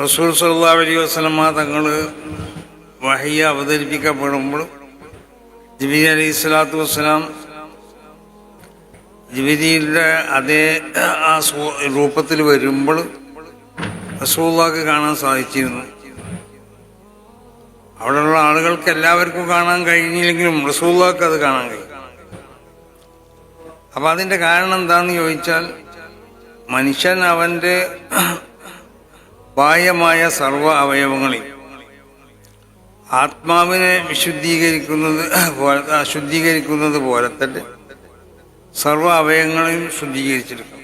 റസൂൽ സല്ലല്ലാഹു അലൈഹി വസല്ലമ തങ്ങൾ വഹയ്യ അവതരിപ്പിക്കപ്പെടുമ്പോൾ ജിബ്രീൽ അലൈഹി സ്വലാത്തു വസ്സലാം ജിബ്രീലിൻ്റെ അതേ ആ രൂപത്തിൽ വരുമ്പോൾ റസൂലുള്ളാഹിക്ക് കാണാൻ സാധിച്ചിരുന്നു. അവിടെയുള്ള ആളുകൾക്ക് എല്ലാവർക്കും കാണാൻ കഴിഞ്ഞില്ലെങ്കിലും റസൂലുള്ളാഹിക്ക് അത് കാണാൻ കഴിയും. അപ്പം അതിൻ്റെ കാരണം എന്താണെന്ന് ചോദിച്ചാൽ, മനുഷ്യൻ അവൻ്റെ ബാഹ്യമായ സർവ്വ അവയവങ്ങളെയും ആത്മാവിനെ ശുദ്ധീകരിക്കുന്നത് പോലെ തന്നെ സർവ്വ അവയവങ്ങളെയും ശുദ്ധീകരിച്ചെടുക്കും.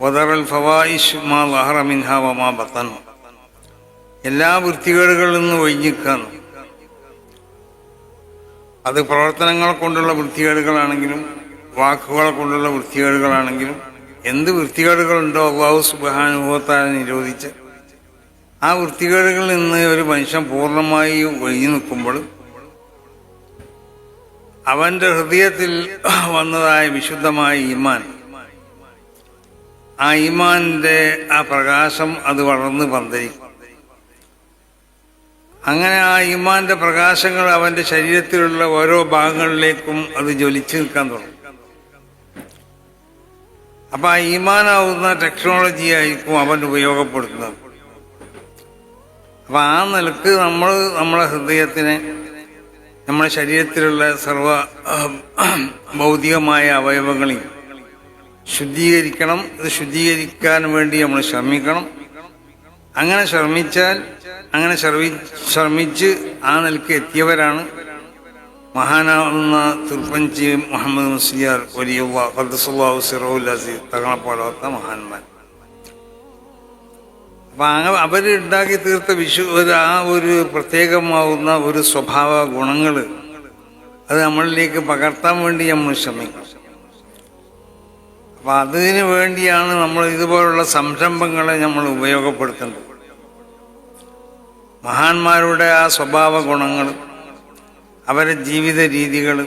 വദറൽ ഫവായിഷ് മാ ലഹറ മിൻഹാ വമാ ബത്തൻ, എല്ലാ വൃത്തികേടുകളിൽ നിന്ന് ഒഴിഞ്ഞിക്കാന്ന്. അത് പ്രവർത്തനങ്ങളെ കൊണ്ടുള്ള വൃത്തികേടുകളാണെങ്കിലും വാക്കുകളെ കൊണ്ടുള്ള വൃത്തികേടുകളാണെങ്കിലും എന്ത് വൃത്തികേടുകളുണ്ടോ അല്ലാഹു സുബ്ഹാനഹു വ തആല നിരോധിച്ച് ആ വൃത്തികേടുകളിൽ നിന്ന് ഒരു മനുഷ്യൻ പൂർണ്ണമായി ഒഴിഞ്ഞു നിൽക്കുമ്പോൾ അവൻ്റെ ഹൃദയത്തിൽ വന്നതായ വിശുദ്ധമായ ഈമാൻ, ആ ഈമാനിൻ്റെ ആ പ്രകാശം അത് വളർന്ന് പന്തലിക്കും. അങ്ങനെ ആ ഈമാന്റെ പ്രകാശങ്ങൾ അവൻ്റെ ശരീരത്തിലുള്ള ഓരോ ഭാഗങ്ങളിലേക്കും അത് ജ്വലിച്ചു നിൽക്കാൻ തുടങ്ങും. അപ്പം ആ ഈമാനാവുന്ന ടെക്നോളജി ആയിരിക്കും അവൻ ഉപയോഗപ്പെടുത്തുന്നത്. അപ്പം ആ നിലക്ക് നമ്മളെ ഹൃദയത്തിനെ, നമ്മുടെ ശരീരത്തിലുള്ള സർവ ഭൗതികമായ അവയവങ്ങളെയും ശുദ്ധീകരിക്കണം. ഇത് ശുദ്ധീകരിക്കാൻ വേണ്ടി നമ്മൾ ശ്രമിക്കണം. അങ്ങനെ ശ്രമിച്ച് ആ നിലക്ക് എത്തിയവരാണ് മഹാനാവുന്ന തിരുപ്പഞ്ചി മുഹമ്മദ് മുസ്ലിയാർ വലിയുള്ളാഹി ഖദ്ദസല്ലാഹു സിറഹുൽ അസീസ് തങ്ങളെപ്പോലത്തെ മഹാന്മാർ. അപ്പം അവരുണ്ടാക്കി തീർത്ത ആ ഒരു പ്രത്യേകമാവുന്ന ഒരു സ്വഭാവ ഗുണങ്ങൾ അത് നമ്മളിലേക്ക് പകർത്താൻ വേണ്ടി നമ്മൾ ശ്രമിക്കണം. അപ്പം അതിനു വേണ്ടിയാണ് നമ്മൾ ഇതുപോലുള്ള സംരംഭങ്ങളെ നമ്മൾ ഉപയോഗപ്പെടുത്തേണ്ടത്. മഹാന്മാരുടെ ആ സ്വഭാവ ഗുണങ്ങൾ, അവരുടെ ജീവിത രീതികൾ,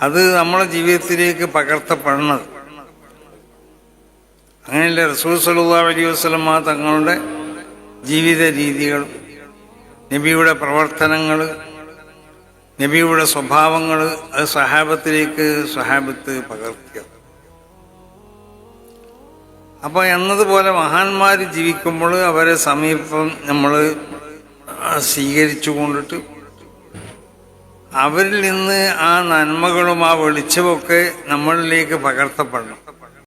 അത് നമ്മളെ ജീവിതത്തിലേക്ക് പകർത്തപ്പെടുന്നത്. അങ്ങനെയല്ല റസൂൽ സല്ലല്ലാഹു അലൈഹി വസല്ലമ തങ്ങളുടെ ജീവിത രീതികൾ, നബിയുടെ പ്രവർത്തനങ്ങൾ, നബിയുടെ സ്വഭാവങ്ങൾ അത് സഹാബത്ത് പകർത്തിയ. അപ്പോൾ എന്നതുപോലെ മഹാന്മാർ ജീവിക്കുമ്പോൾ അവരെ സമീപം നമ്മൾ സ്വീകരിച്ചു കൊണ്ടിട്ട് അവരിൽ നിന്ന് ആ നന്മകളും ആ വെളിച്ചമൊക്കെ നമ്മളിലേക്ക് പകർത്തപ്പെടണം.